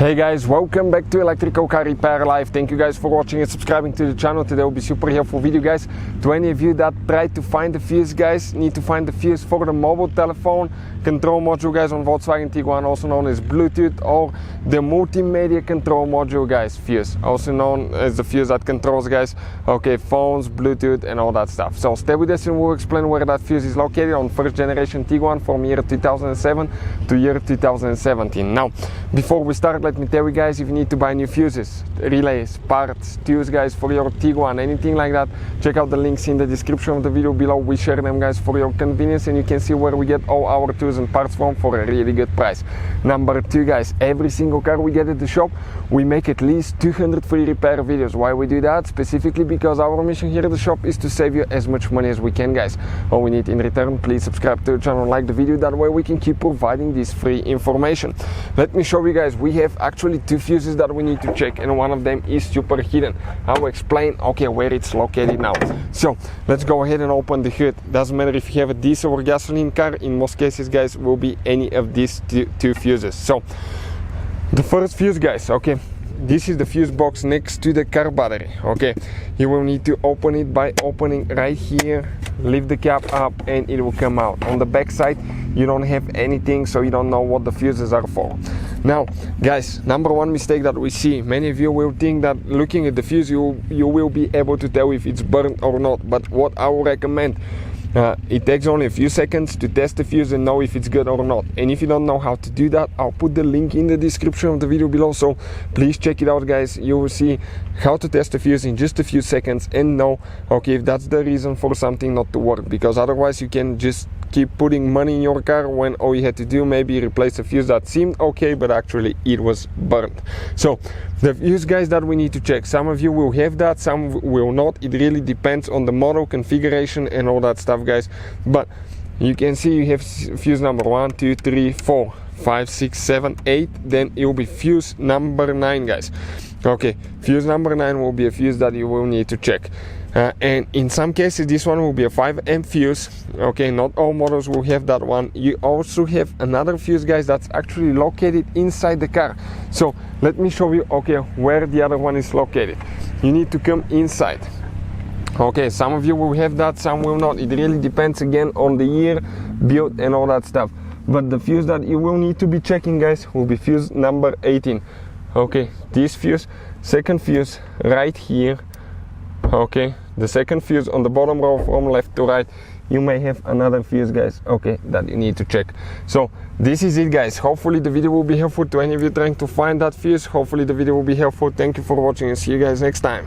Hey guys, welcome back to Electrical Car Repair Live. Thank you guys for watching and subscribing to the channel. Today will be super helpful video, guys. To any of you that try to find the fuse, guys, need to find the fuse for the mobile telephone control module, guys, on Volkswagen Tiguan, also known as Bluetooth, or the multimedia control module, guys, fuse, also known as the fuse that controls, guys, okay, phones, Bluetooth and all that stuff. So stay with us and we'll explain where that fuse is located on first generation Tiguan from year 2007 to year 2017. Now, before we start, let me tell you guys, if you need to buy new fuses, relays, parts, tools, guys, for your Tiguan, anything like that, check out the links in the description of the video below. We share them, guys, for your convenience, and you can see where we get all our tools and parts from for a really good price. Number two, guys, every single car we get at the shop, we make at least 200 free repair videos. Why we do that? Specifically because our mission here at the shop is to save you as much money as we can, guys. All we need in return, please subscribe to the channel, like the video, that way we can keep providing this free information. Let me show you guys, we have actually two fuses that we need to check, and one of them is super hidden. I will explain, okay, where it's located now. So let's go ahead and open the hood. Doesn't matter if you have a diesel or gasoline car, in most cases, guys, will be any of these two fuses. So the first fuse, guys, okay, this is the fuse box next to the car battery. Okay, you will need to open it by opening right here, lift the cap up, and it will come out. On the back side you don't have anything, so you don't know what the fuses are for. Now, guys, number one mistake that we see, many of you will think that looking at the fuse you will be able to tell if it's burnt or not. But what I will recommend, it takes only a few seconds to test the fuse and know if it's good or not. And if you don't know how to do that, I'll put the link in the description of the video below, so please check it out, guys. You will see how to test the fuse in just a few seconds and know, okay, if that's the reason for something not to work, because otherwise you can just keep putting money in your car when all you had to do maybe replace a fuse that seemed okay but actually it was burnt. So the fuse, guys, that we need to check, some of you will have that, some will not. It really depends on the model, configuration and all that stuff, guys. But you can see you have fuse number 1, 2, 3, 4, 5, 6, 7, 8, then it will be fuse number 9, guys. Okay, fuse number 9 will be a fuse that you will need to check. And in some cases this one will be a 5 amp fuse. Okay, not all models will have that one. You also have another fuse, guys, that's actually located inside the car. So let me show you, okay, where the other one is located. You need to come inside. Okay, some of you will have that, some will not. It really depends again on the year, build and all that stuff. But the fuse that you will need to be checking, guys, will be fuse number 18. Okay, this fuse, second fuse right here. Okay, the second fuse on the bottom row from left to right. You may have another fuse, guys, okay, that you need to check. So this is it, guys. Hopefully the video will be helpful to any of you trying to find that fuse. Hopefully the video will be helpful. Thank you for watching and see you guys next time.